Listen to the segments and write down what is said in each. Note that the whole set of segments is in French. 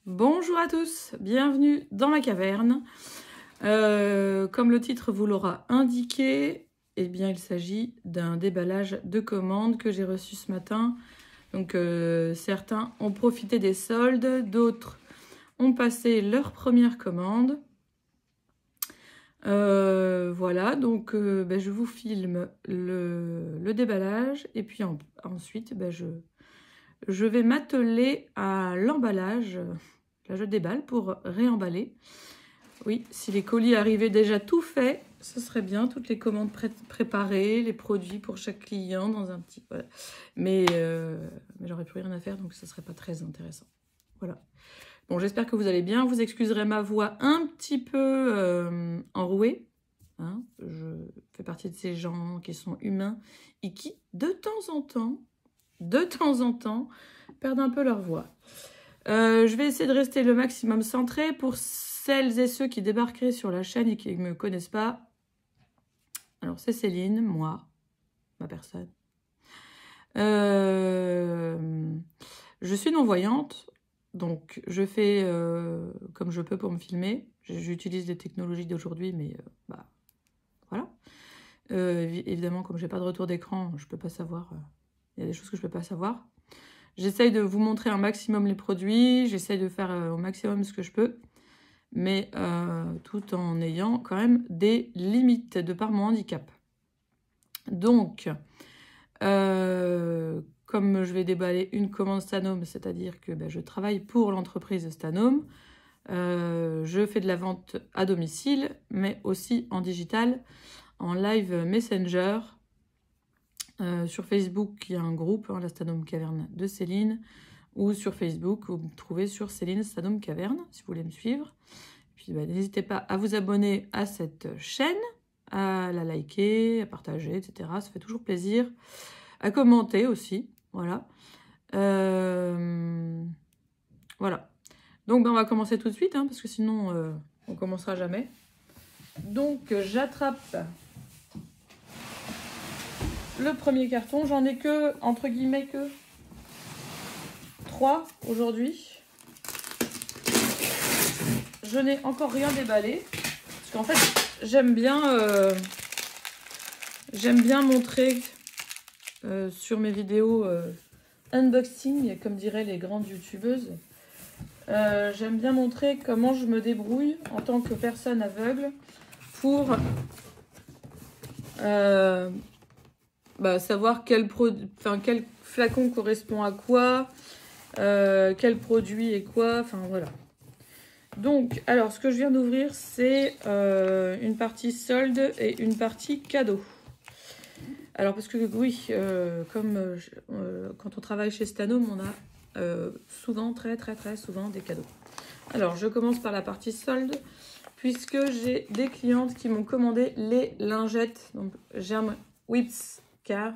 Bonjour à tous, bienvenue dans ma caverne. Comme le titre vous l'aura indiqué, eh bien, il s'agit d'un déballage de commandes que j'ai reçu ce matin. Donc certains ont profité des soldes, d'autres ont passé leur première commande. Voilà, donc je vous filme le déballage et puis ensuite je vais m'atteler à l'emballage. Là, je déballe pour réemballer. Oui, si les colis arrivaient déjà tout faits, ce serait bien. Toutes les commandes préparées, les produits pour chaque client dans un petit... Voilà. Mais j'aurais plus rien à faire, donc ça ne serait pas très intéressant. Voilà. Bon, j'espère que vous allez bien. Vous excuserez ma voix un petit peu enrouée. Hein, je fais partie de ces gens qui sont humains et qui, de temps en temps, perdent un peu leur voix. Je vais essayer de rester le maximum centré pour celles et ceux qui débarqueraient sur la chaîne et qui ne me connaissent pas. Alors, c'est Céline, moi, ma personne. Je suis non-voyante, donc je fais comme je peux pour me filmer. J'utilise les technologies d'aujourd'hui, mais voilà. Évidemment, comme je n'ai pas de retour d'écran, je ne peux pas savoir. Il y a des choses que je ne peux pas savoir. J'essaye de vous montrer un maximum les produits, j'essaye de faire au maximum ce que je peux, mais tout en ayant quand même des limites de par mon handicap. Donc, comme je vais déballer une commande Stanome, c'est-à-dire que je travaille pour l'entreprise Stanome, je fais de la vente à domicile, mais aussi en digital, en live Messenger. Sur Facebook, il y a un groupe, la Stanome Caverne de Céline, ou sur Facebook, vous me trouvez sur Céline Stanome Caverne, si vous voulez me suivre. Puis n'hésitez pas à vous abonner à cette chaîne, à la liker, à partager, etc. Ça fait toujours plaisir. À commenter aussi, voilà. Voilà. Donc on va commencer tout de suite, parce que sinon on ne commencera jamais. Donc j'attrape le premier carton. J'en ai que, entre guillemets, que 3 aujourd'hui. Je n'ai encore rien déballé. Parce qu'en fait, j'aime bien montrer sur mes vidéos unboxing, comme diraient les grandes youtubeuses. J'aime bien montrer comment je me débrouille en tant que personne aveugle pour savoir quel flacon correspond à quoi, quel produit est quoi, enfin voilà. Donc, alors, ce que je viens d'ouvrir, c'est une partie solde et une partie cadeau. Alors, parce que oui, quand on travaille chez Stanome, on a souvent, très souvent, des cadeaux. Alors, je commence par la partie solde, puisque j'ai des clientes qui m'ont commandé les lingettes, donc Germ Whips Car,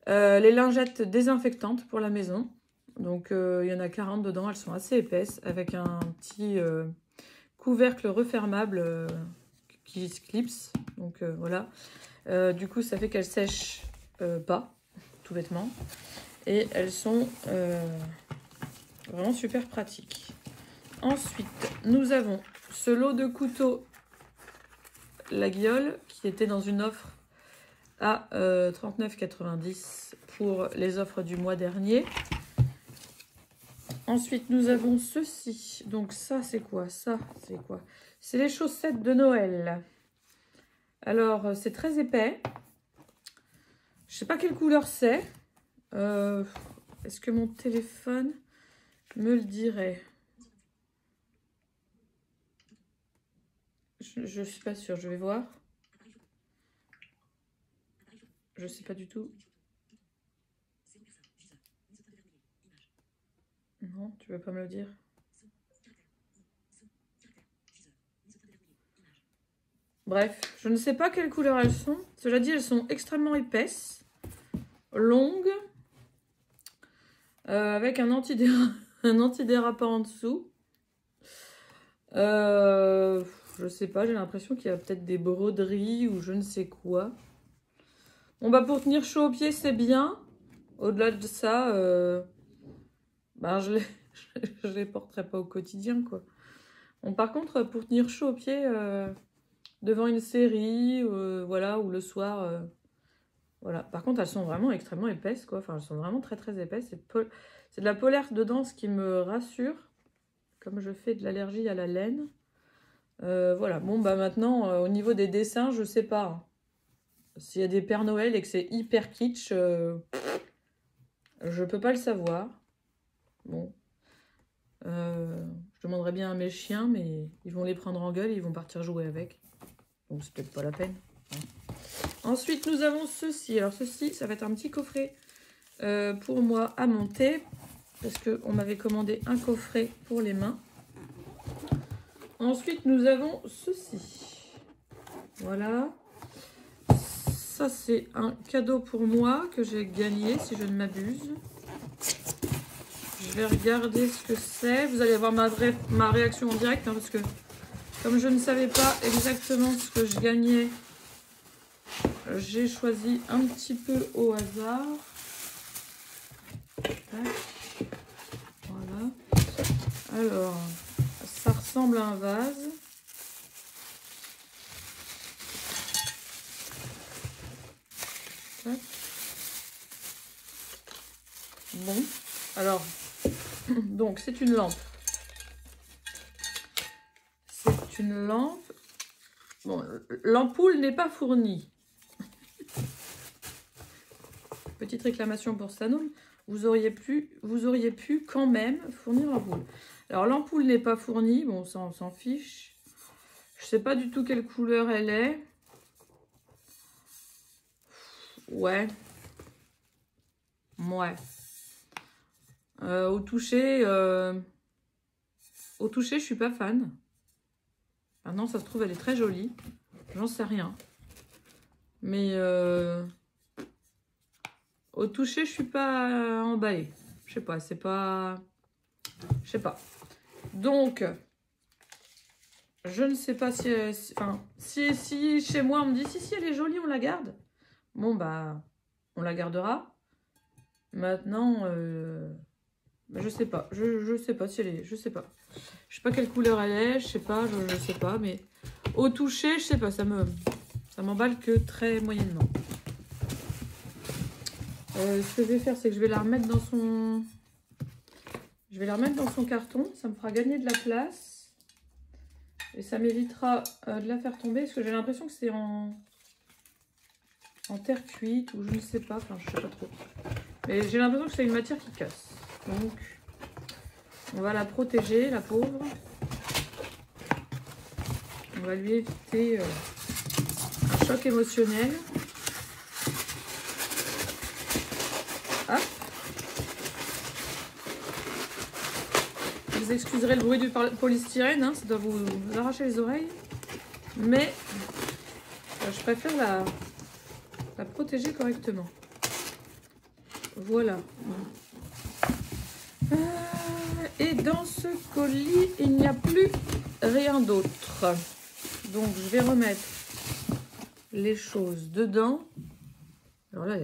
les lingettes désinfectantes pour la maison. Donc, il y en a 40 dedans, elles sont assez épaisses, avec un petit couvercle refermable qui se clipse. Donc, voilà. Du coup, ça fait qu'elles sèchent pas, tout bêtement. Et elles sont vraiment super pratiques. Ensuite, nous avons ce lot de couteaux La Guiole qui était dans une offre à 39,90 pour les offres du mois dernier. Ensuite, nous avons ceci. Donc ça, c'est quoi? Ça, c'est quoi? C'est les chaussettes de Noël. Alors, c'est très épais. Je sais pas quelle couleur c'est. Est-ce que mon téléphone me le dirait? Je suis pas sûre. Je vais voir. Je sais pas du tout. Non, tu veux pas me le dire? Bref, je ne sais pas quelle couleur elles sont. Cela dit, elles sont extrêmement épaisses, longues, avec un antidérapant en dessous. Je sais pas, j'ai l'impression qu'il y a peut-être des broderies ou je ne sais quoi. Bon, pour tenir chaud aux pieds, c'est bien. Au-delà de ça, je je les porterai pas au quotidien, quoi. Bon, par contre, pour tenir chaud aux pieds devant une série, voilà, ou le soir, voilà. Par contre, elles sont vraiment extrêmement épaisses, quoi. Enfin, elles sont vraiment très très épaisses. C'est de la polaire dedans, ce qui me rassure, comme je fais de l'allergie à la laine. Voilà. Bon, bah maintenant, au niveau des dessins, je sais pas. Hein. S'il y a des Pères Noël et que c'est hyper kitsch, je peux pas le savoir. Bon. Je demanderais bien à mes chiens, mais ils vont les prendre en gueule et ils vont partir jouer avec. Donc c'est peut-être pas la peine. Ensuite, nous avons ceci. Alors ceci, ça va être un petit coffret pour moi à monter. Parce qu'on m'avait commandé un coffret pour les mains. Ensuite, nous avons ceci. Voilà. Ça, c'est un cadeau pour moi que j'ai gagné, si je ne m'abuse. Je vais regarder ce que c'est. Vous allez avoir ma réaction en direct, hein, parce que comme je ne savais pas exactement ce que je gagnais, j'ai choisi un petit peu au hasard. Voilà. Alors, ça ressemble à un vase. Bon, alors, donc c'est une lampe. C'est une lampe. Bon, l'ampoule n'est pas fournie. Petite réclamation pour Stanum. Vous auriez pu quand même fournir l'ampoule. Alors l'ampoule n'est pas fournie. Bon, ça on s'en fiche. Je sais pas du tout quelle couleur elle est. Ouais. Ouais. Au toucher, je suis pas fan. Maintenant, ça se trouve, elle est très jolie. J'en sais rien. Mais au toucher, je suis pas emballée. Je sais pas, c'est pas... Je sais pas. Donc, je ne sais pas si... Enfin, si chez moi, on me dit, si, elle est jolie, on la garde. Bon, bah, on la gardera. Maintenant... je sais pas, je sais pas si elle est, je sais pas. Je sais pas quelle couleur elle est, je sais pas, je sais pas, mais au toucher, je sais pas, ça m'emballe que très moyennement. Ce que je vais faire, c'est que je vais la remettre dans son... Je vais la remettre dans son carton, ça me fera gagner de la place. Et ça m'évitera de la faire tomber, parce que j'ai l'impression que c'est en terre cuite, ou je ne sais pas, enfin je sais pas trop. Mais j'ai l'impression que c'est une matière qui casse. Donc, on va la protéger, la pauvre. On va lui éviter un choc émotionnel. Hop. Vous excuserez le bruit du polystyrène, hein, ça doit vous arracher les oreilles. Mais je préfère la protéger correctement. Voilà. Et dans ce colis, il n'y a plus rien d'autre. Donc, je vais remettre les choses dedans. Alors là,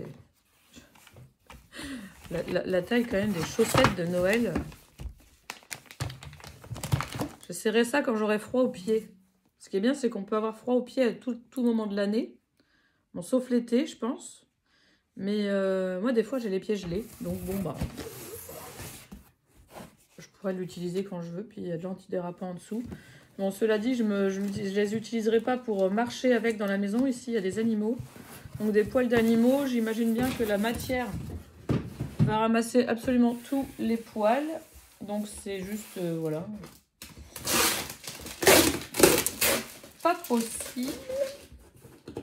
la taille quand même des chaussettes de Noël. J'essaierai ça quand j'aurai froid aux pieds. Ce qui est bien, c'est qu'on peut avoir froid aux pieds à tout moment de l'année. Bon, sauf l'été, je pense. Mais moi, des fois, j'ai les pieds gelés. Donc, bon, bah... Je pourrais l'utiliser quand je veux. Puis, il y a de l'antidérapant en dessous. Bon, cela dit, je les utiliserai pas pour marcher avec dans la maison. Ici, il y a des animaux. Donc, des poils d'animaux. J'imagine bien que la matière va ramasser absolument tous les poils. Donc, c'est juste... voilà. Pas possible.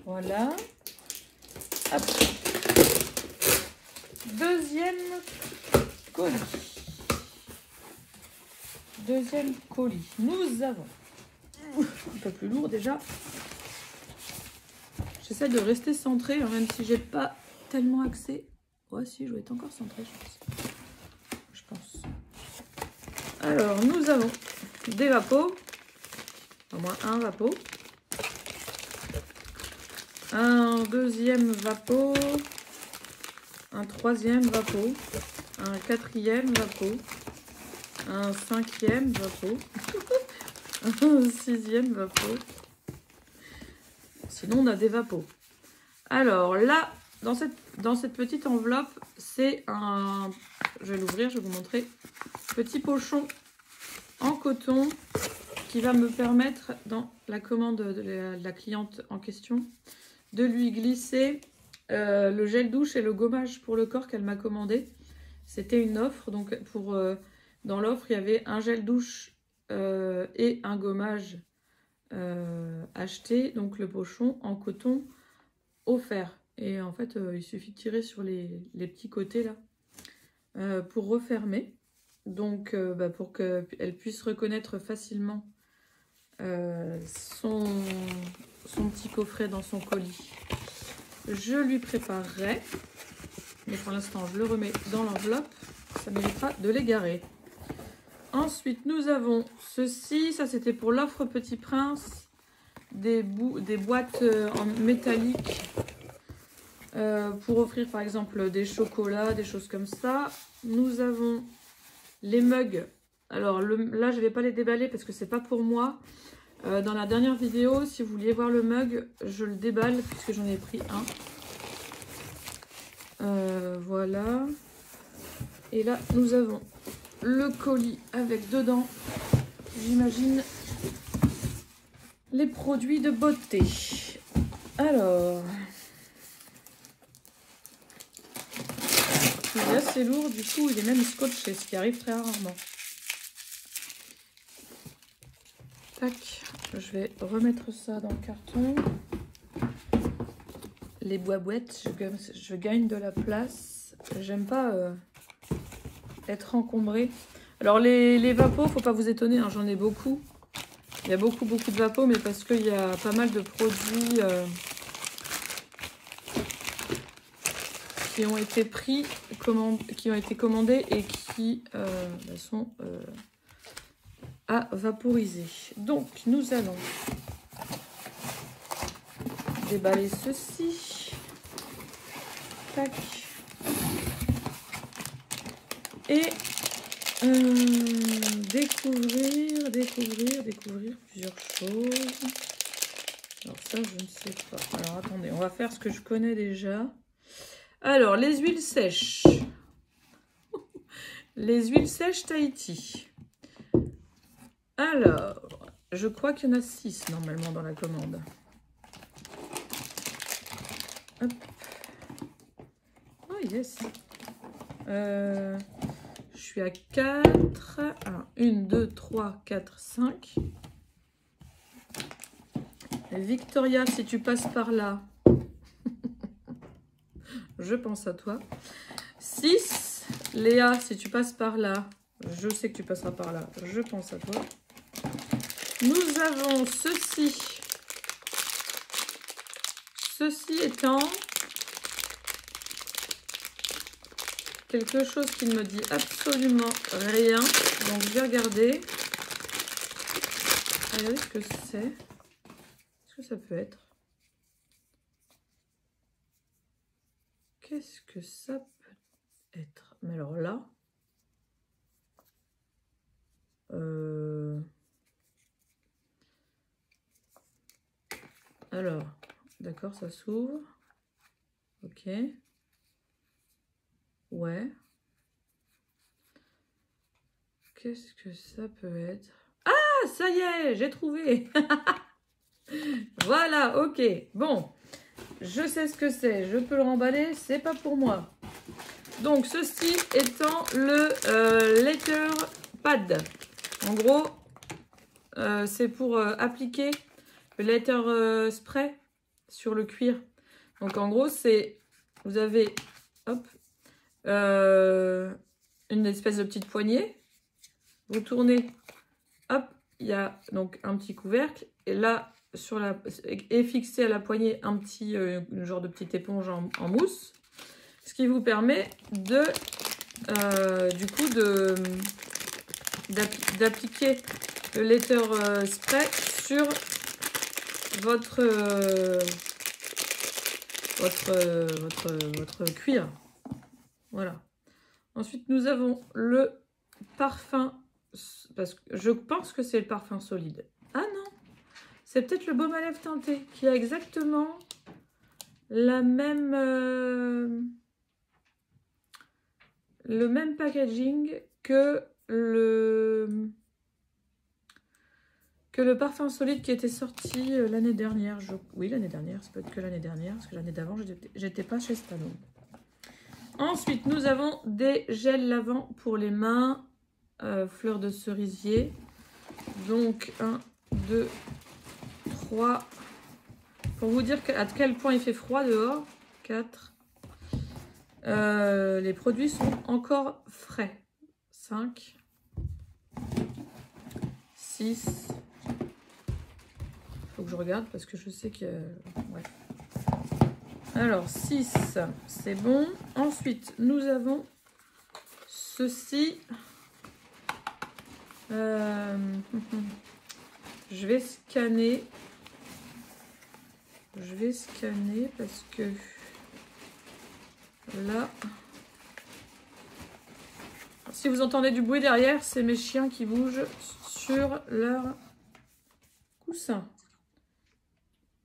Voilà. Hop. Deuxième colis. Deuxième colis. Nous avons un peu plus lourd déjà. J'essaie de rester centrée, même si j'ai pas tellement accès. Ouais, si, je vais être encore centrée, je pense. Alors, nous avons des vapos. Au moins un vapeau. Un deuxième vapeau. Un troisième vapeau. Un quatrième vapeau. un 5e Vapeau, un 6e Vapeau. Sinon, on a des Vapeaux. Alors là, dans cette petite enveloppe, c'est un... Je vais l'ouvrir, je vais vous montrer. Petit pochon en coton qui va me permettre, dans la commande de la cliente en question, de lui glisser le gel douche et le gommage pour le corps qu'elle m'a commandé. C'était une offre, donc dans l'offre, il y avait un gel douche et un gommage acheté, donc le pochon en coton offert. Et en fait, il suffit de tirer sur les petits côtés là pour refermer. Donc, pour qu'elle puisse reconnaître facilement son petit coffret dans son colis. Je lui préparerai, mais pour l'instant, je le remets dans l'enveloppe. Ça m'évitera de l'égarer. Ensuite, nous avons ceci. Ça, c'était pour l'offre Petit Prince. Des boîtes en métallique pour offrir, par exemple, des chocolats, des choses comme ça. Nous avons les mugs. Alors, là, je ne vais pas les déballer parce que c'est pas pour moi. Dans la dernière vidéo, si vous vouliez voir le mug, je le déballe puisque j'en ai pris un. Voilà. Et là, nous avons le colis avec dedans, j'imagine, les produits de beauté. Alors, il est assez lourd, du coup, il est même scotché, ce qui arrive très rarement. Tac, je vais remettre ça dans le carton. Les boîtes, je gagne de la place. J'aime pas être encombrée. Alors les Vapeaux, faut pas vous étonner, hein, j'en ai beaucoup. Il y a beaucoup de Vapeaux, mais parce qu'il y a pas mal de produits qui ont été qui ont été commandés et qui sont à vaporiser. Donc nous allons déballer ceci. Tac. Et découvrir plusieurs choses. Alors ça, je ne sais pas. Alors attendez, on va faire ce que je connais déjà. Alors, les huiles sèches. Les huiles sèches Tahiti. Alors, je crois qu'il y en a 6 normalement dans la commande. Hop. Oh yes. Je suis à 4. Alors, 1, 2, 3, 4, 5. Victoria, si tu passes par là, je pense à toi. 6. Léa, si tu passes par là, je sais que tu passeras par là, je pense à toi. Nous avons ceci. Ceci étant quelque chose qui ne me dit absolument rien. Donc, je vais regarder. Regardez ce que c'est. Qu'est-ce que ça peut être? Qu'est-ce que ça peut être? Mais alors là... Alors, d'accord, ça s'ouvre. Ok. Ouais. Qu'est-ce que ça peut être? Ah, ça y est, j'ai trouvé. Voilà, ok. Bon, je sais ce que c'est. Je peux le remballer, c'est pas pour moi. Donc, ceci étant le Letter Pad. En gros, c'est pour appliquer le Letter Spray sur le cuir. Donc, en gros, c'est... Vous avez... Hop. Une espèce de petite poignée. Vous tournez. Hop. Il y a donc un petit couvercle. Et là, est fixé à la poignée un petit genre de petite éponge en mousse. Ce qui vous permet de... du coup, d'appliquer le Letter Spray sur votre cuir. Voilà. Ensuite, nous avons le parfum parce que je pense que c'est le parfum solide. Ah non, c'est peut-être le baume à lèvres teinté qui a exactement la même, le même packaging que le parfum solide qui était sorti l'année dernière. Oui, l'année dernière, ça peut être que l'année dernière, parce que l'année d'avant, j'étais pas chez Stalon. Ensuite, nous avons des gels lavants pour les mains, fleurs de cerisier. Donc, 1, 2, 3. Pour vous dire à quel point il fait froid dehors. 4. Les produits sont encore frais. 5. 6. Faut que je regarde parce que je sais que... Ouais. Alors, 6, c'est bon. Ensuite, nous avons ceci. Je vais scanner. Parce que là... Si vous entendez du bruit derrière, c'est mes chiens qui bougent sur leur coussin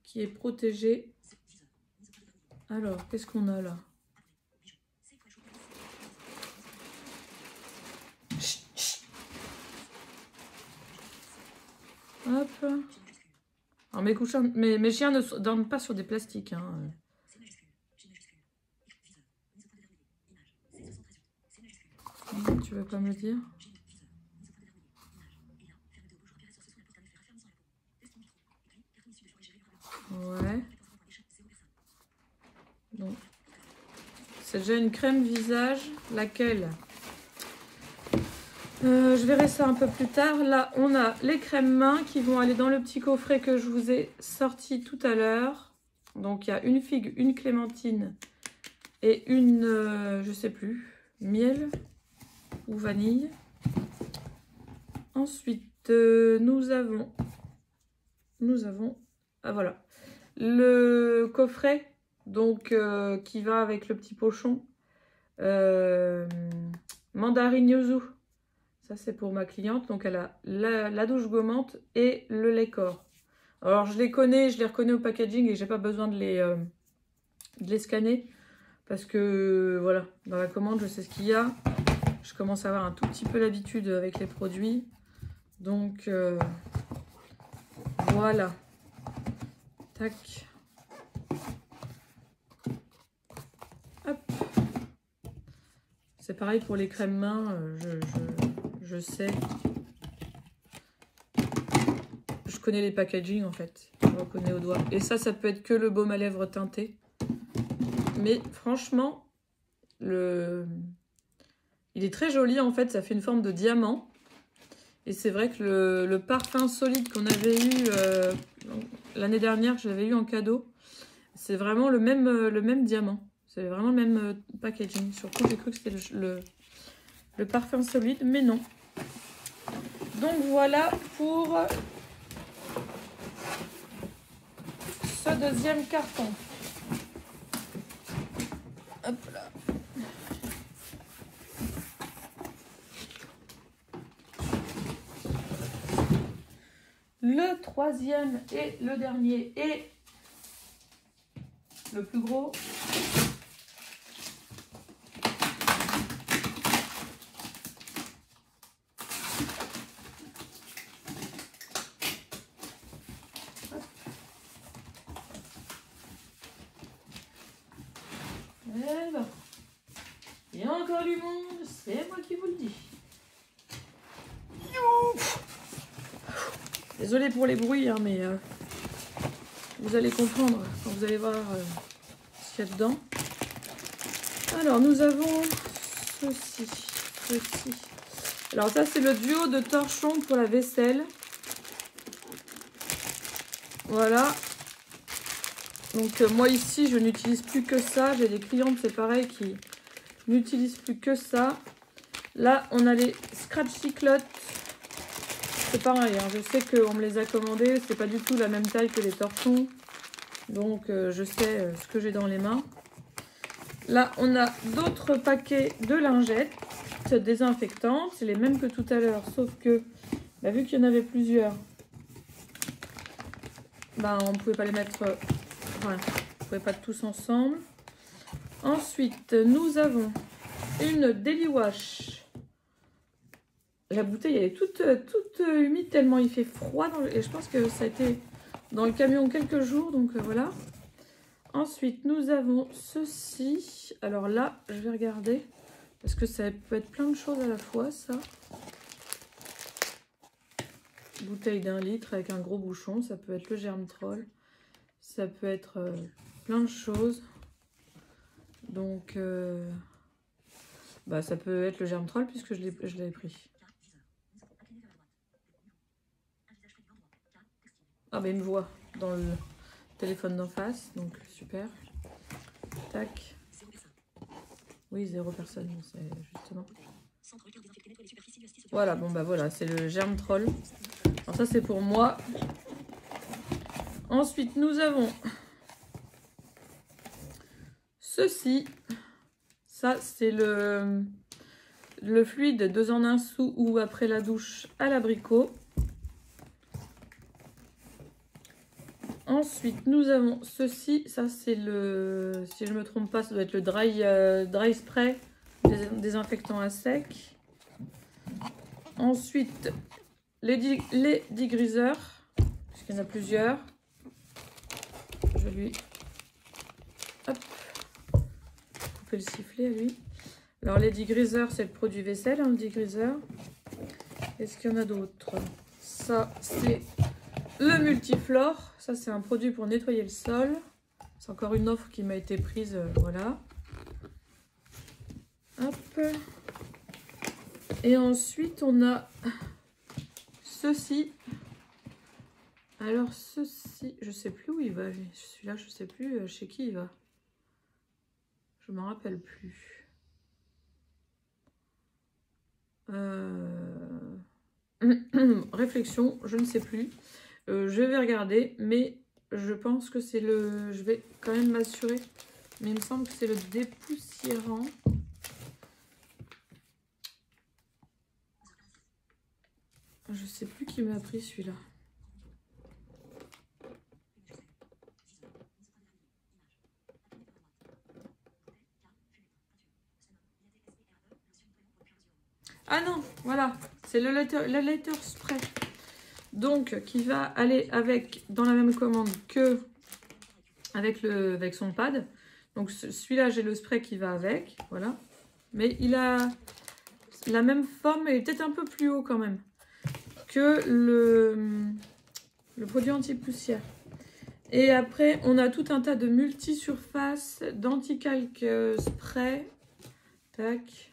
qui est protégé. Alors, qu'est-ce qu'on a là? Hop. Alors, mes chiens ne dorment pas sur des plastiques. Hein. Tu veux pas me le dire? Ouais. Donc, c'est déjà une crème visage, laquelle je verrai ça un peu plus tard. Là, on a les crèmes mains qui vont aller dans le petit coffret que je vous ai sorti tout à l'heure. Donc, il y a une figue, une clémentine et une, je sais plus, miel ou vanille. Ensuite, nous avons, ah voilà, le coffret, donc qui va avec le petit pochon. Mandarine yuzu. Ça, c'est pour ma cliente. Donc, elle a la douche gommante et le lait corps. Alors, je les reconnais au packaging et j'ai pas besoin de les scanner. Parce que, voilà, dans la commande, je sais ce qu'il y a. Je commence à avoir un tout petit peu l'habitude avec les produits. Donc, voilà. Tac. Hop. C'est pareil pour les crèmes mains. Je sais. Je connais les packaging en fait. Je reconnais au doigt. Et ça peut être que le baume à lèvres teinté. Mais franchement, il est très joli en fait. Ça fait une forme de diamant. Et c'est vrai que le parfum solide qu'on avait eu l'année dernière, que je l'avais eu en cadeau, c'est vraiment le même diamant. C'est vraiment le même packaging. Surtout, j'ai cru que c'était le parfum solide, mais non. Donc voilà pour ce deuxième carton. Hop là. Le troisième et le dernier et le plus gros. Eh ben, il y a encore du monde, c'est moi qui vous le dis. Désolée pour les bruits, hein, mais vous allez comprendre quand vous allez voir ce qu'il y a dedans. Alors, nous avons ceci. Alors, ça, c'est le duo de torchons pour la vaisselle. Voilà. Donc, moi, ici, je n'utilise plus que ça. J'ai des clientes, c'est pareil, qui n'utilisent plus que ça. Là, on a les scratch cyclottes. C'est pareil, hein, je sais qu'on me les a commandés. C'est pas du tout la même taille que les torchons. Donc, je sais ce que j'ai dans les mains. Là, on a d'autres paquets de lingettes. palettes désinfectantes. C'est les mêmes que tout à l'heure, sauf que bah, vu qu'il y en avait plusieurs, bah, on ne pouvait pas les mettre... voilà, on ne pouvait pas tous ensemble. Ensuite, nous avons une Daily Wash. La bouteille, elle est toute humide tellement il fait froid. Et je pense que ça a été dans le camion quelques jours, donc voilà. Ensuite, nous avons ceci. Alors là, je vais regarder. Parce que ça peut être plein de choses à la fois, ça. Bouteille d'1 litre avec un gros bouchon. Ça peut être le Germtrol. Ça peut être plein de choses. Donc, bah, ça peut être le Germtrol puisque je l'avais pris. Ah, mais il me voit dans le téléphone d'en face. Donc, super. Tac. Oui, 0 personne, c'est justement. Voilà, bon bah voilà, c'est le Germtrol. Alors ça c'est pour moi. Ensuite, nous avons ceci. Ça, c'est le fluide 2 en 1 sous ou après la douche à l'abricot. Ensuite, nous avons ceci. Ça, c'est le... Si je ne me trompe pas, ça doit être le dry spray désinfectant à sec. Ensuite, les degreasers, puisqu'il y en a plusieurs. Je vais lui couper le sifflet à lui. Alors, les degreasers, c'est le produit vaisselle, hein, le degreaser. Est-ce qu'il y en a d'autres? Ça, c'est le multiflore. Ça, c'est un produit pour nettoyer le sol. C'est encore une offre qui m'a été prise, voilà. Hop. Et ensuite, on a ceci. Alors, ceci, je sais plus où il va. Celui-là, je sais plus chez qui il va. Je m'en rappelle plus. Réflexion, je ne sais plus. Je vais regarder, mais je pense que c'est le... Je vais quand même m'assurer. Mais il me semble que c'est le dépoussiérant. Je sais plus qui m'a pris celui-là. Ah non, voilà, c'est le lighter spray. Donc, qui va aller avec, dans la même commande que avec son pad. Donc, celui-là, j'ai le spray qui va avec, voilà. Mais il a la même forme, mais il est peut-être un peu plus haut quand même que le produit anti-poussière. Et après, on a tout un tas de multi-surfaces, d'anti-calque spray. Tac.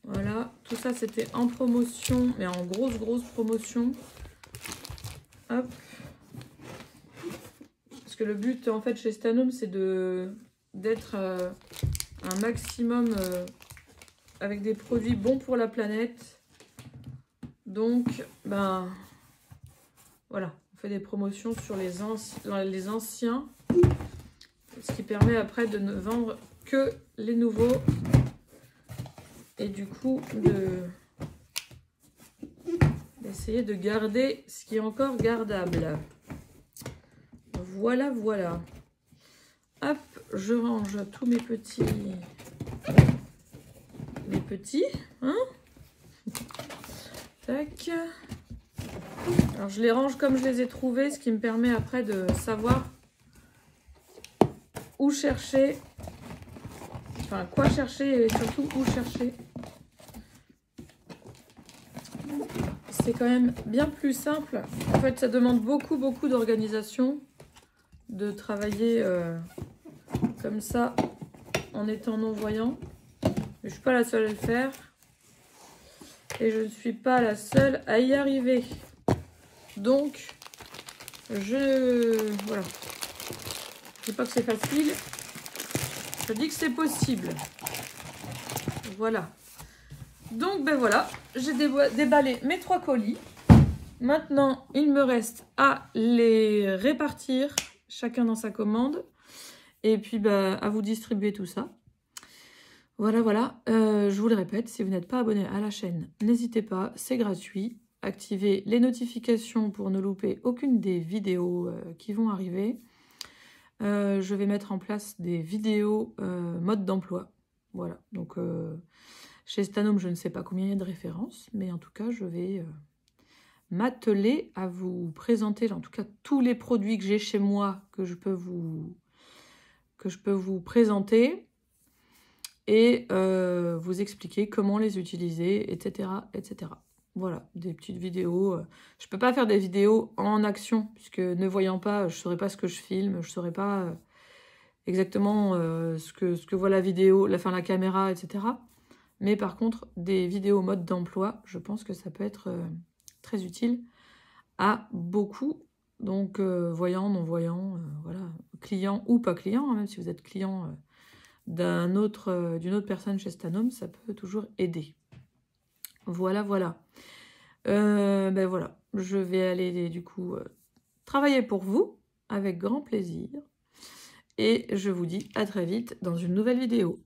Voilà, tout ça c'était en promotion, mais en grosse promotion. Hop. Parce que le but en fait chez Stanome c'est d'être un maximum avec des produits bons pour la planète. Donc, ben voilà, on fait des promotions sur les anciens, ce qui permet après de ne vendre que les nouveaux. Et du coup, d'essayer de garder ce qui est encore gardable. Voilà, voilà. Hop, je range tous mes petits... hein. Tac. Alors, je les range comme je les ai trouvés, ce qui me permet après de savoir où chercher. Enfin, quoi chercher et surtout où chercher. C'est quand même bien plus simple. En fait, ça demande beaucoup d'organisation de travailler comme ça en étant non-voyant. Je ne suis pas la seule à le faire. Et je ne suis pas la seule à y arriver. Donc, voilà. Je ne dis pas que c'est facile. Je dis que c'est possible. Voilà. Donc, ben voilà. J'ai déballé mes 3 colis. Maintenant, il me reste à les répartir, chacun dans sa commande. Et puis, ben, à vous distribuer tout ça. Voilà, voilà. Je vous le répète, si vous n'êtes pas abonné à la chaîne, n'hésitez pas, c'est gratuit. Activez les notifications pour ne louper aucune des vidéos qui vont arriver. Je vais mettre en place des vidéos mode d'emploi. Voilà, donc chez Stanome, je ne sais pas combien il y a de références, mais en tout cas, je vais m'atteler à vous présenter, en tout cas, tous les produits que j'ai chez moi que je peux vous présenter et vous expliquer comment les utiliser, etc., etc. Voilà, des petites vidéos. Je ne peux pas faire des vidéos en action, puisque ne voyant pas, je ne saurais pas ce que je filme, je ne saurais pas exactement ce que voit la vidéo, la caméra, etc. Mais par contre, des vidéos mode d'emploi, je pense que ça peut être très utile à beaucoup. Donc, voyant, non-voyant, voilà, client ou pas client, hein, même si vous êtes client d'une autre personne chez Stanome, ça peut toujours aider. Voilà, voilà. Ben voilà, je vais aller du coup travailler pour vous avec grand plaisir. Et je vous dis à très vite dans une nouvelle vidéo.